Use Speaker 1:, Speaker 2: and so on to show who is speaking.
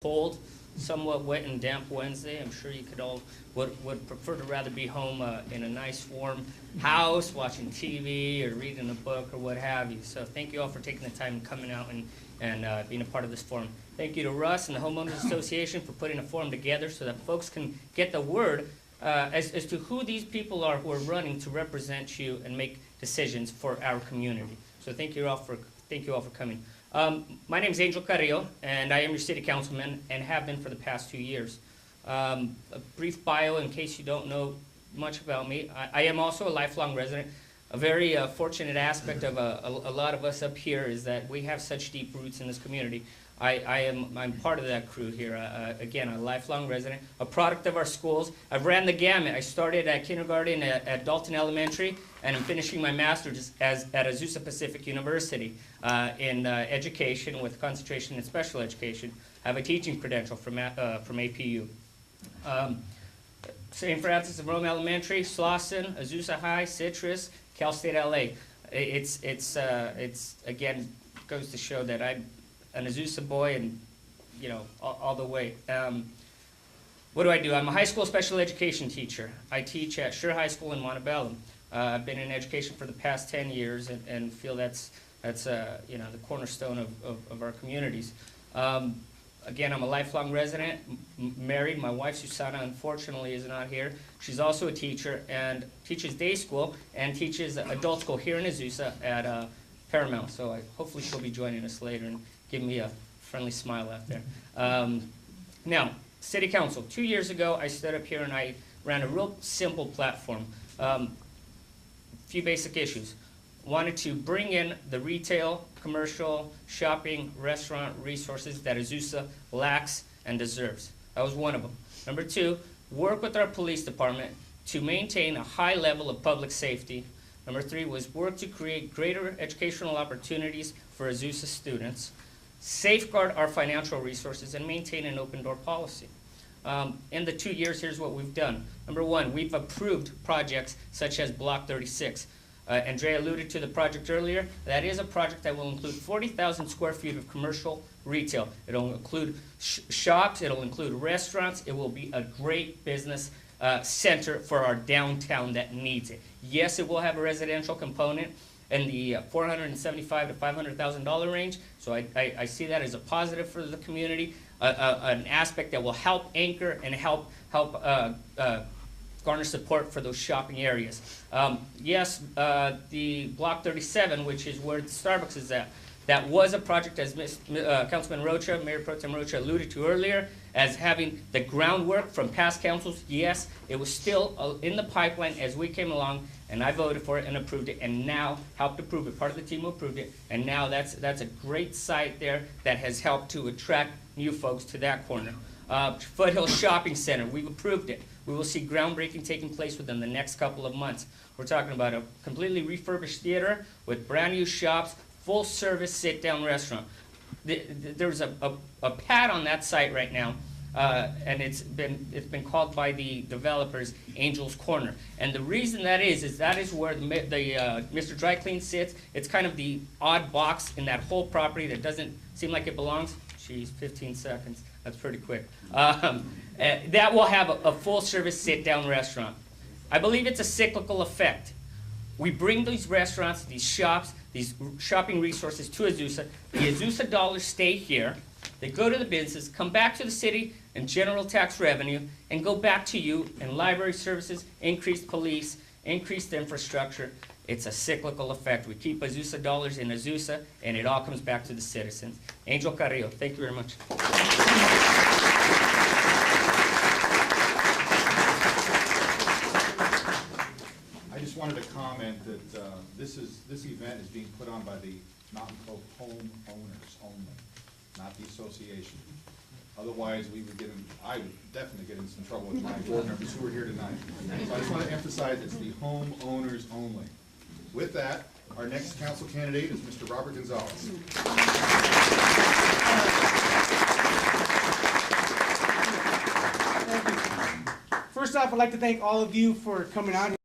Speaker 1: cold, somewhat wet and damp Wednesday. I'm sure you could all would prefer to rather be home in a nice warm house, watching TV or reading a book or what have you. So thank you all for taking the time and coming out and being a part of this forum. Thank you to Russ and the Homeowners Association for putting a forum together so that folks can get the word as to who these people are who are running to represent you and make decisions for our community. So thank you all for coming. My name is Angel Carrillo, and I am your city councilman and have been for the past 2 years. A brief bio in case you don't know much about me. I am also a lifelong resident. A very fortunate aspect of a lot of us up here is that we have such deep roots in this community. I'm part of that crew here. Again, a lifelong resident, a product of our schools. I've ran the gamut. I started at kindergarten at Dalton Elementary, and I'm finishing my master's at Azusa Pacific University in education with concentration in special education. I have a teaching credential from APU. St. Francis of Rome Elementary, Slauson, Azusa High, Citrus, Cal State LA. It's again goes to show that I'm an Azusa boy, and you know all the way. What do? I'm a high school special education teacher. I teach at Sure High School in Montebello. I've been in education for the past 10 years, and feel that's you know, the cornerstone of our communities. Again, I'm a lifelong resident, married. My wife Susana unfortunately is not here. She's also a teacher and teaches day school and teaches adult school here in Azusa at Paramount. So hopefully she'll be joining us later and give me a friendly smile out there. Now, City Council. 2 years ago, I stood up here and I ran a real simple platform. Few basic issues. Wanted to bring in the retail, commercial, shopping, restaurant resources that Azusa lacks and deserves. That was one of them. Number two, work with our police department to maintain a high level of public safety. Number three was work to create greater educational opportunities for Azusa students, safeguard our financial resources, and maintain an open door policy. In the 2 years, here's what we've done. Number one, we've approved projects such as Block 36. Andrea alluded to the project earlier. That is a project that will include 40,000 square feet of commercial retail. It'll include shops, it'll include restaurants. It will be a great business center for our downtown that needs it. Yes, it will have a residential component in the $475,000 to $500,000 range. So I see that as a positive for the community, an aspect that will help anchor and help garner support for those shopping areas. Yes, the Block 37, which is where the Starbucks is at, that was a project, as Councilman Rocha, Mayor Pro Tem Rocha alluded to earlier, as having the groundwork from past councils. Yes, it was still in the pipeline as we came along, and I voted for it and approved it, and now helped approve it. Part of the team who approved it, and now that's a great site there that has helped to attract new folks to that corner. Foothill Shopping Center, we've approved it. We will see groundbreaking taking place within the next couple of months. We're talking about a completely refurbished theater with brand new shops, full service sit-down restaurant. There's a pad on that site right now, and it's been called by the developers Angel's Corner. And the reason that is where the Mr. Dry Clean sits. It's kind of the odd box in that whole property that doesn't seem like it belongs. Geez, 15 seconds. That's pretty quick. That will have a full-service sit-down restaurant. I believe it's a cyclical effect. We bring these restaurants, these shops, these shopping resources to Azusa. The Azusa dollars stay here. They go to the business, come back to the city and general tax revenue, and go back to you in library services, increased police, increased infrastructure. It's a cyclical effect. We keep Azusa dollars in Azusa, and it all comes back to the citizens. Angel Carrillo, thank you very much.
Speaker 2: I just wanted to comment that this event is being put on by the Mountain Cove homeowners only, not the association. Otherwise, I would definitely get in some trouble with my board members who are here tonight. So I just want to emphasize it's the homeowners only. With that, our next council candidate is Mr. Robert Gonzales.
Speaker 3: First off, I'd like to thank all of you for coming out here.